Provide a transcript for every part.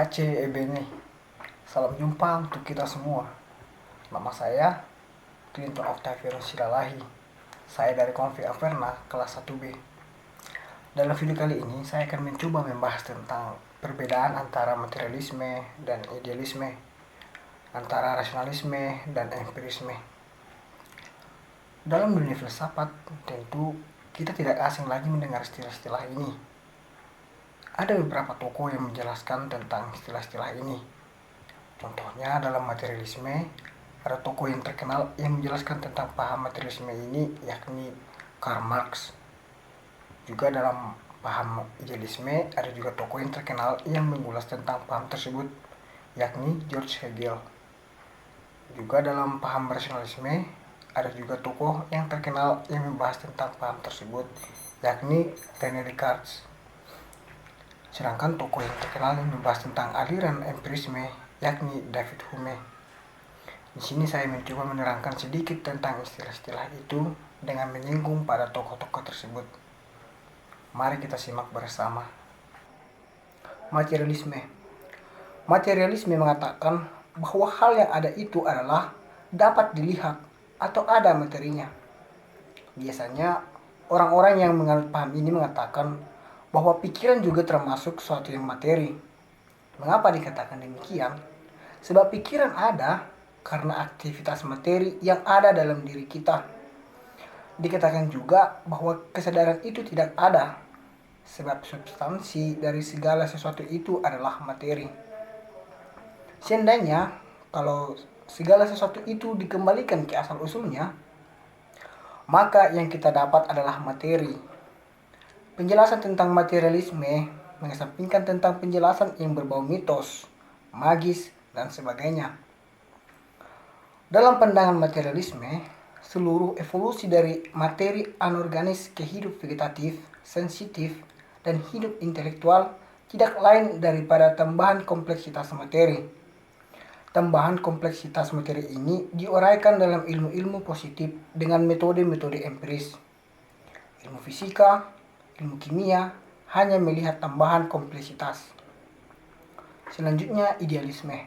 Pace Ebene. Salam jumpa untuk kita semua. Nama saya Clinton Octavianus Silalahi. Saya dari Konfi Averna kelas 1B. Dalam video kali ini saya akan mencoba membahas tentang perbedaan antara materialisme dan idealisme, antara rasionalisme dan empirisme. Dalam dunia filsafat, tentu kita tidak asing lagi mendengar istilah-istilah ini. Ada beberapa tokoh yang menjelaskan tentang istilah-istilah ini. Contohnya dalam materialisme, ada tokoh yang terkenal yang menjelaskan tentang paham materialisme ini, yakni Karl Marx. Juga dalam paham idealisme, ada juga tokoh yang terkenal yang mengulas tentang paham tersebut, yakni George Hegel. Juga dalam paham rasionalisme, ada juga tokoh yang terkenal yang membahas tentang paham tersebut, yakni René Descartes. Sedangkan tokoh yang terkenal yang membahas tentang aliran empirisme, yakni David Hume. Di sini saya mencoba menerangkan sedikit tentang istilah-istilah itu dengan menyinggung pada tokoh-tokoh tersebut. Mari kita simak bersama. Materialisme. Materialisme mengatakan bahwa hal yang ada itu adalah dapat dilihat atau ada materinya. Biasanya orang-orang yang menganut paham ini mengatakan bahwa pikiran juga termasuk suatu yang materi. Mengapa dikatakan demikian? Sebab pikiran ada karena aktivitas materi yang ada dalam diri kita. Dikatakan juga bahwa kesadaran itu tidak ada, sebab substansi dari segala sesuatu itu adalah materi. Seandainya kalau segala sesuatu itu dikembalikan ke asal usulnya, maka yang kita dapat adalah materi. Penjelasan tentang materialisme mengesampingkan tentang penjelasan yang berbau mitos, magis, dan sebagainya. Dalam pandangan materialisme, seluruh evolusi dari materi anorganis ke hidup vegetatif, sensitif, dan hidup intelektual tidak lain daripada tambahan kompleksitas materi. Tambahan kompleksitas materi ini diuraikan dalam ilmu-ilmu positif dengan metode-metode empiris. Ilmu fisika, ilmu kimia hanya melihat tambahan kompleksitas. Selanjutnya, idealisme.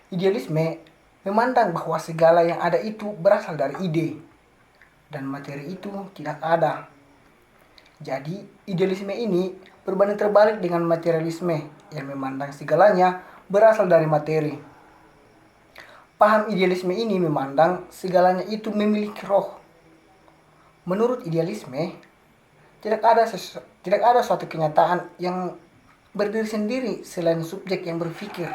Idealisme memandang bahwa segala yang ada itu berasal dari ide, dan materi itu tidak ada. Jadi, idealisme ini berbanding terbalik dengan materialisme yang memandang segalanya berasal dari materi. Paham idealisme ini memandang segalanya itu memiliki roh. Menurut idealisme, tidak ada suatu kenyataan yang berdiri sendiri selain subjek yang berpikir.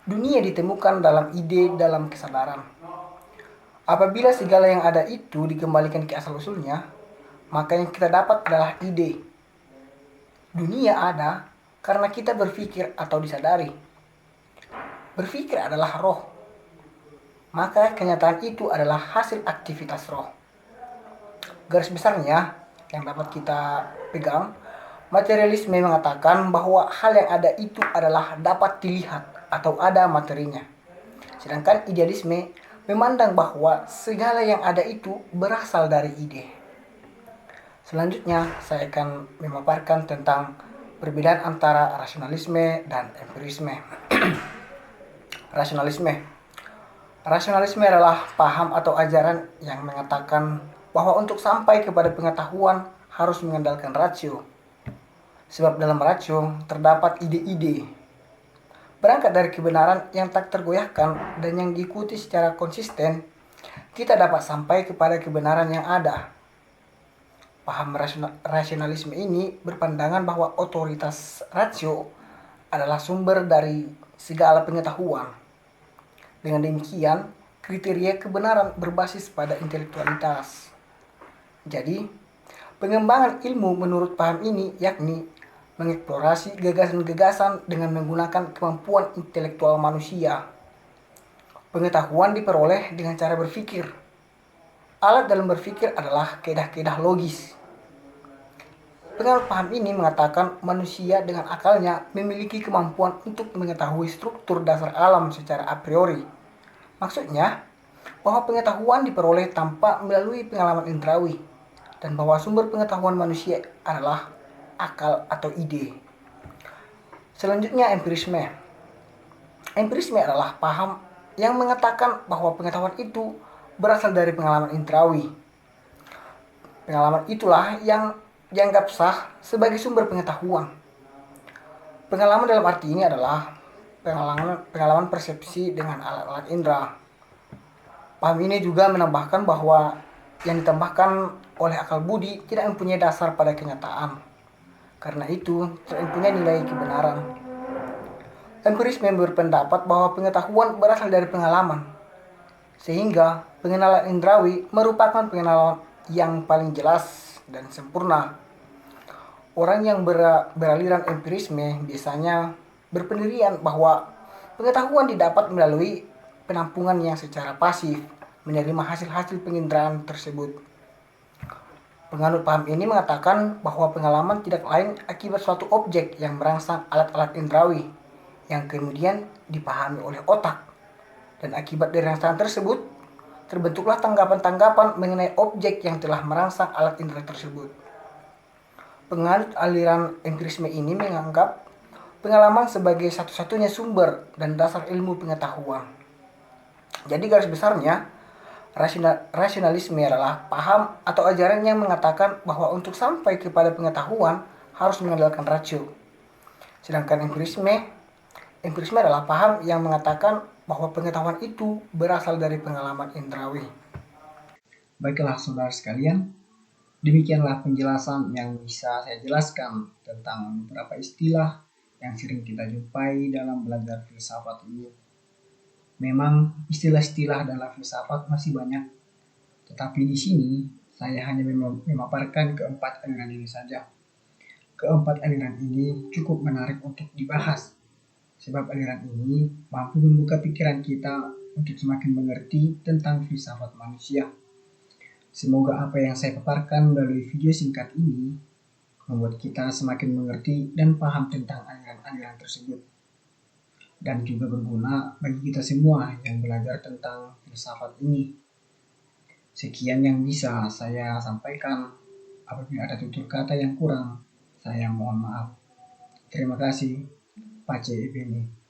Dunia ditemukan dalam ide, dalam kesadaran. Apabila segala yang ada itu dikembalikan ke asal usulnya, maka yang kita dapat adalah ide. Dunia ada karena kita berpikir atau disadari. Berpikir adalah roh. Maka kenyataan itu adalah hasil aktivitas roh. Garis besarnya yang dapat kita pegang, materialisme mengatakan bahwa hal yang ada itu adalah dapat dilihat atau ada materinya. Sedangkan idealisme memandang bahwa segala yang ada itu berasal dari ide. Selanjutnya saya akan memaparkan tentang perbedaan antara rasionalisme dan empirisme. Rasionalisme adalah paham atau ajaran yang mengatakan bahwa untuk sampai kepada pengetahuan harus mengandalkan rasio. Sebab dalam rasio terdapat ide-ide. Berangkat dari kebenaran yang tak tergoyahkan dan yang diikuti secara konsisten, kita dapat sampai kepada kebenaran yang ada. Paham rasionalisme ini berpandangan bahwa otoritas rasio adalah sumber dari segala pengetahuan. Dengan demikian, kriteria kebenaran berbasis pada intelektualitas. Jadi, pengembangan ilmu menurut paham ini yakni mengeksplorasi gagasan-gagasan dengan menggunakan kemampuan intelektual manusia. Pengetahuan diperoleh dengan cara berpikir. Alat dalam berpikir adalah kedah-kedah logis. Penganut paham ini mengatakan manusia dengan akalnya memiliki kemampuan untuk mengetahui struktur dasar alam secara a priori. Maksudnya, bahwa pengetahuan diperoleh tanpa melalui pengalaman indrawi, dan bahwa sumber pengetahuan manusia adalah akal atau ide. Selanjutnya empirisme. Empirisme adalah paham yang mengatakan bahwa pengetahuan itu berasal dari pengalaman indrawi. Pengalaman itulah yang dianggap sah sebagai sumber pengetahuan. Pengalaman dalam arti ini adalah pengalaman persepsi dengan alat-alat indera. Paham ini juga menambahkan bahwa yang ditambahkan oleh akal budi tidak mempunyai dasar pada kenyataan. Karena itu, tidak mempunyai nilai kebenaran. Empirisme berpendapat bahwa pengetahuan berasal dari pengalaman, sehingga pengenalan indrawi merupakan pengenalan yang paling jelas dan sempurna. Orang yang beraliran empirisme biasanya berpendirian bahwa pengetahuan didapat melalui penampungan yang secara pasif menerima hasil-hasil penginderaan tersebut. Penganut paham ini mengatakan bahwa pengalaman tidak lain akibat suatu objek yang merangsang alat-alat indrawi yang kemudian dipahami oleh otak. Dan akibat dari rangsangan tersebut, terbentuklah tanggapan-tanggapan mengenai objek yang telah merangsang alat indera tersebut. Penganut aliran empirisme ini menganggap pengalaman sebagai satu-satunya sumber dan dasar ilmu pengetahuan. Jadi garis besarnya, rasionalisme adalah paham atau ajaran yang mengatakan bahwa untuk sampai kepada pengetahuan harus mengandalkan rasio. Sedangkan empirisme adalah paham yang mengatakan bahwa pengetahuan itu berasal dari pengalaman indrawi. Baiklah saudara sekalian, demikianlah penjelasan yang bisa saya jelaskan tentang beberapa istilah yang sering kita jumpai dalam belajar filsafat ini. Memang istilah-istilah dalam filsafat masih banyak, tetapi di sini saya hanya memaparkan keempat aliran ini saja. Keempat aliran ini cukup menarik untuk dibahas, sebab aliran ini mampu membuka pikiran kita untuk semakin mengerti tentang filsafat manusia. Semoga apa yang saya paparkan melalui video singkat ini membuat kita semakin mengerti dan paham tentang aliran-aliran tersebut, dan juga berguna bagi kita semua yang belajar tentang filsafat ini. Sekian yang bisa saya sampaikan. Apabila ada tutur kata yang kurang, saya mohon maaf. Terima kasih. Pace Ebene.